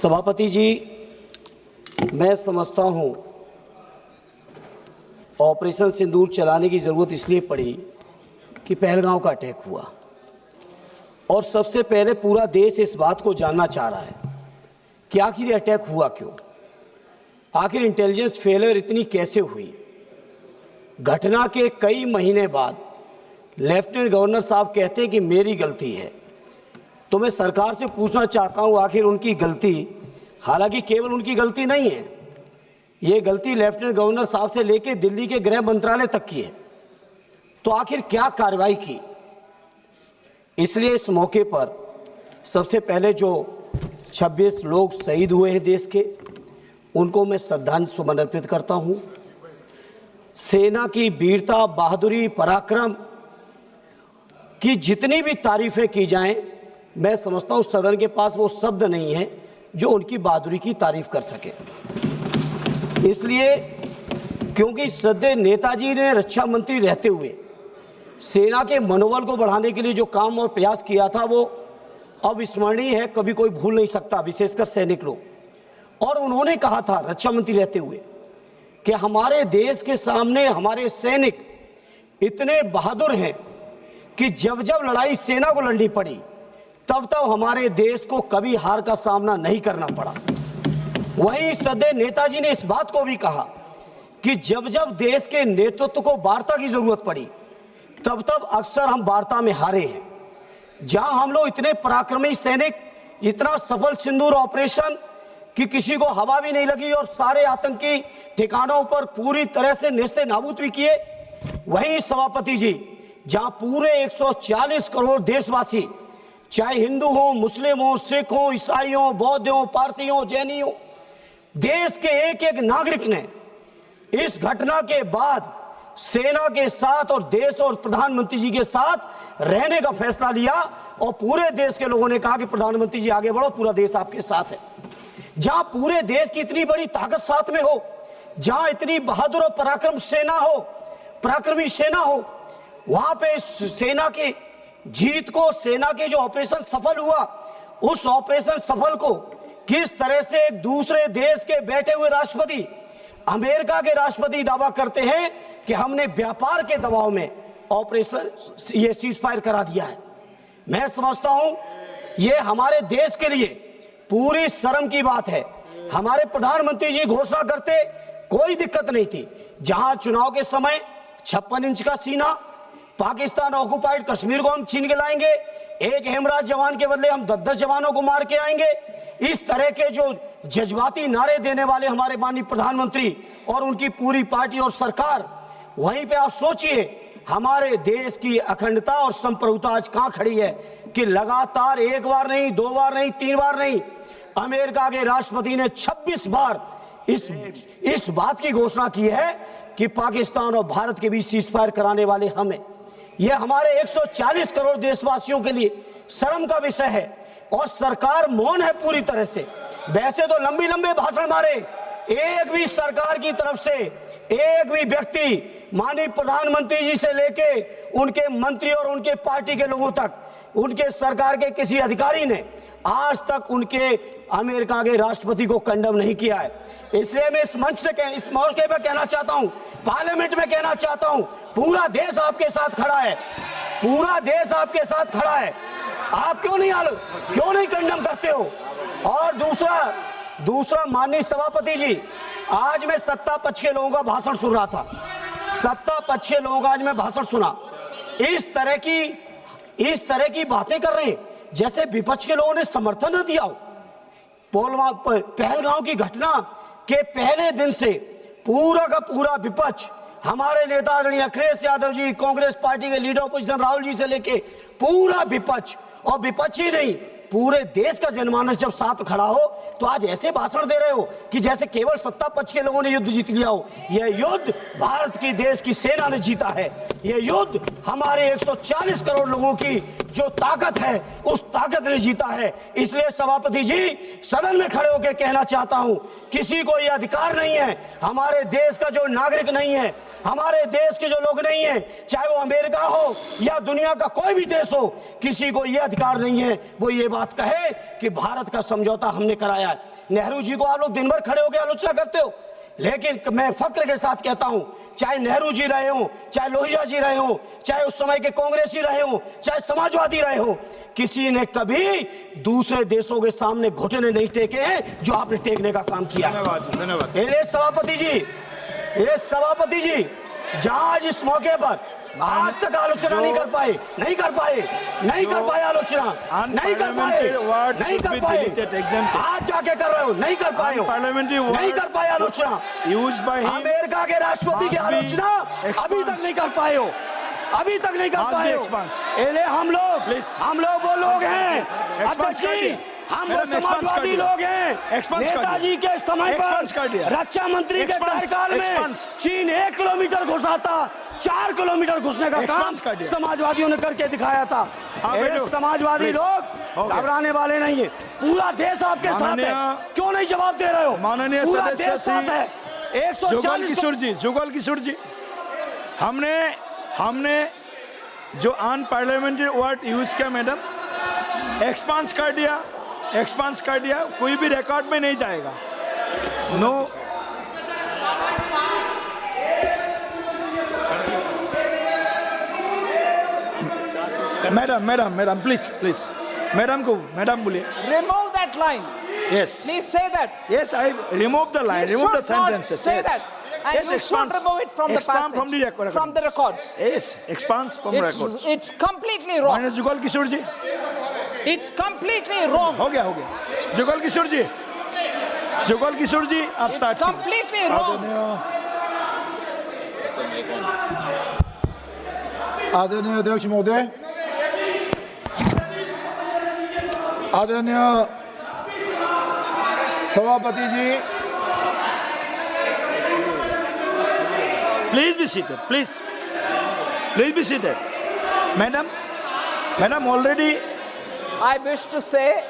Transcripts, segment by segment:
सभापति जी, मैं समझता हूं ऑपरेशन सिंदूर चलाने की ज़रूरत इसलिए पड़ी कि पहलगांव का अटैक हुआ और सबसे पहले पूरा देश इस बात को जानना चाह रहा है कि आखिर ये अटैक हुआ क्यों, आखिर इंटेलिजेंस फेलियर इतनी कैसे हुई। घटना के कई महीने बाद लेफ्टिनेंट गवर्नर साहब कहते हैं कि मेरी गलती है, तो मैं सरकार से पूछना चाहता हूं आखिर उनकी गलती, हालांकि केवल उनकी गलती नहीं है, ये गलती लेफ्टिनेंट गवर्नर साहब से लेकर दिल्ली के गृह मंत्रालय तक की है, तो आखिर क्या कार्रवाई की। इसलिए इस मौके पर सबसे पहले जो 26 लोग शहीद हुए हैं देश के, उनको मैं श्रद्धांजलि सुमन अर्पित करता हूं। सेना की वीरता, बहादुरी, पराक्रम की जितनी भी तारीफें की जाएं, मैं समझता हूं सदन के पास वो शब्द नहीं है जो उनकी बहादुरी की तारीफ कर सके। इसलिए क्योंकि श्रद्धेय नेताजी ने रक्षा मंत्री रहते हुए सेना के मनोबल को बढ़ाने के लिए जो काम और प्रयास किया था वो अविस्मरणीय है, कभी कोई भूल नहीं सकता, विशेषकर सैनिक लोग। और उन्होंने कहा था रक्षा मंत्री रहते हुए कि हमारे देश के सामने हमारे सैनिक इतने बहादुर हैं कि जब जब लड़ाई सेना को लड़नी पड़ी तब तब हमारे देश को कभी हार का सामना नहीं करना पड़ा। वहीं श्रद्धेय नेताजी ने इस बात को भी कहा कि जब जब देश के नेतृत्व को वार्ता की जरूरत पड़ी तब तब अक्सर हम वार्ता में हारे हैं। जहां हम लोग इतने पराक्रमी सैनिक, इतना सफल सिंदूर ऑपरेशन कि किसी को हवा भी नहीं लगी और सारे आतंकी ठिकानों पर पूरी तरह से नेस्ते नाबूद भी किए, वहीं सभापति जी जहां पूरे 140 करोड़ देशवासी, चाहे हिंदू हो, मुस्लिम हो, सिख हो, ईसाई हो, बौद्ध हो, पारसी हो, जैनी हो, देश के एक एक नागरिक ने इस घटना के बाद सेना के साथ और देश और प्रधानमंत्री जी के साथ रहने का फैसला लिया और पूरे देश के लोगों ने कहा कि प्रधानमंत्री जी आगे बढ़ो, पूरा देश आपके साथ है। जहां पूरे देश की इतनी बड़ी ताकत साथ में हो, जहां इतनी बहादुर और पराक्रमी सेना हो, वहां पे सेना की जीत को, सेना के जो ऑपरेशन सफल हुआ, उस ऑपरेशन सफल को किस तरह से एक दूसरे देश के बैठे हुए राष्ट्रपति, अमेरिका के राष्ट्रपति दावा करते हैं कि हमने व्यापार के दबाव में ऑपरेशन ये सीजफायर करा दिया है। मैं समझता हूं ये हमारे देश के लिए पूरी शर्म की बात है। हमारे प्रधानमंत्री जी घोषणा करते कोई दिक्कत नहीं थी, जहां चुनाव के समय 56 इंच का सीना, पाकिस्तान ऑक्युपाइड कश्मीर को हम छीन के लाएंगे, एक हेमराज जवान के बदले हम 10-10 जवानों को मार के आएंगे, इस तरह के जो जज्बाती नारे देने वाले हमारे माननीय प्रधानमंत्री और उनकी पूरी पार्टी और सरकार, वहीं पे आप सोचिए हमारे देश की अखंडता और संप्रभुता आज कहां खड़ी है कि लगातार एक बार नहीं, 2 बार नहीं, 3 बार नहीं, अमेरिका के राष्ट्रपति ने 26 बार इस बात की घोषणा की है कि पाकिस्तान और भारत के बीच सीजफायर कराने वाले हम हैं। यह हमारे 140 करोड़ देशवासियों के लिए शर्म का विषय है और सरकार मौन है पूरी तरह से। वैसे तो लंबे भाषण मारे, एक भी सरकार की तरफ से एक भी व्यक्ति, माननीय प्रधानमंत्री जी से लेके उनके मंत्री और उनके पार्टी के लोगों तक, उनके सरकार के किसी अधिकारी ने आज तक उनके अमेरिका के राष्ट्रपति को कंडम नहीं किया है। इसलिए मैं इस मंच से इस मौके पर कहना चाहता हूं, पार्लियामेंट में कहना चाहता हूं, पूरा देश आपके साथ खड़ा है, पूरा देश आपके साथ खड़ा है। आप क्यों नहीं कंडम करते हो। और दूसरा माननीय सभापति जी, आज मैं सत्ता पक्ष के लोगों का भाषण सुन रहा था, सत्ता पक्ष के लोगों का आज मैं भाषण सुना, इस तरह की बातें कर रहे हैं जैसे विपक्ष के लोगों ने समर्थन न दिया हो। पहलगांव की घटना के पहले दिन से पूरा का पूरा विपक्ष, हमारे नेता आदरणीय अखिलेश यादव जी, कांग्रेस पार्टी के लीडर अपोजिशन राहुल जी से लेके पूरा विपक्ष, और विपक्ष ही नहीं पूरे देश का जनमानस जब साथ खड़ा हो तो आज ऐसे भाषण दे रहे हो कि जैसे केवल सत्ता पक्ष के लोगों ने युद्ध जीत लिया हो। यह युद्ध भारत की देश की सेना ने जीता है। यह युद्ध हमारे 140 करोड़ लोगों की जो ताकत है उस ताकत ने जीता है। इसलिए सभापति जी, सदन में खड़े होकर कहना चाहता हूं, किसी को यह अधिकार नहीं है, हमारे देश का जो नागरिक नहीं है, हमारे देश के जो लोग नहीं है, चाहे वो अमेरिका हो या दुनिया का कोई भी देश हो, किसी को यह अधिकार नहीं है वो ये बात कहे कि भारत का समझौता हमने कराया है। नेहरू जी को आप लोग दिन भर खड़े होकर आलोचना करते हो, लेकिन मैं फक्र के साथ कहता हूं, चाहे नेहरू जी रहे हो, चाहे लोहिया जी रहे हो, चाहे उस समय के कांग्रेसी रहे हो, चाहे समाजवादी रहे हो, किसी ने कभी दूसरे देशों के सामने घुटने नहीं टेके हैं जो आपने टेकने का काम किया। धन्यवाद। ये सभापति जी जहां इस मौके पर आज तक आलोचना नहीं कर पाए आलोचना, नहीं कर पाए, आज जाके कर रहे हो, नहीं कर पाए आलोचना, अमेरिका के राष्ट्रपति की आलोचना अभी तक नहीं कर पाए हो, हम लोग वो लोग हैं अध्यक्ष जी, हम समाजवादी लोग हैं। नेताजी के समय पर रक्षा मंत्री के कार्यकाल में चीन 1 किलोमीटर घुसा था, 4 किलोमीटर घुसने का काम समाजवादियों ने करके दिखाया था। समाजवादी लोग घबराने वाले नहीं है, पूरा देश आपके साथ है, क्यों नहीं जवाब दे रहे हो? माननीय सदस्य साथ है। 140 जुगल किशोर जी, हमने जो अनपार्लियामेंट्री वर्ड यूज किया मैडम, एक्सपांस कर दिया, कोई भी रिकॉर्ड में नहीं जाएगा। नो मैडम प्लीज मैडम बोलिए। Remove that line. Yes. Please say that. Yes, I remove the line, You remove the should not sentences. say Yes. that. And Yes, you expands. should remove it from the Expand passage, from the record. from the records. Yes, expands from records. It's completely wrong. Minus Jugal Kishore ji, It's completely wrong. हो गया। जुगल किशोर जी आप It's start कीजिए। completely wrong. आदरणीय अध्यक्ष महोदय, आदरणीय सभापति जी, Please be seated. Please be seated. Madam, already. I wish to say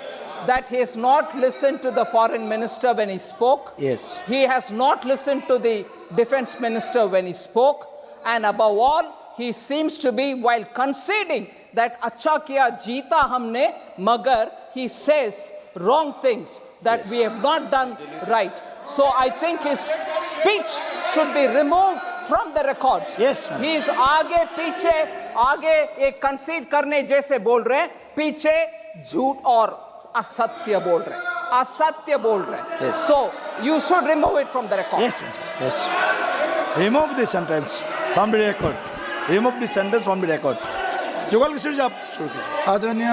that he has not listened to the foreign minister when he spoke. Yes. He has not listened to the defense minister when he spoke. And above all, he seems to be, while conceding that अच्छा किया जीता हमने, मगर he says wrong things that we have not done right. So I think his speech should be removed from the records. Yes, ma'am. He is आगे एक concede करने जैसे बोल रहे हैं, पीछे झूठ और असत्य बोल रहे हैं। Yes. So you should remove it from the record. Yes. Remove the sentence from the record. Remove the sentence from the record. जुगल किशोर जी आप शुरू कीजिए। आदरणीय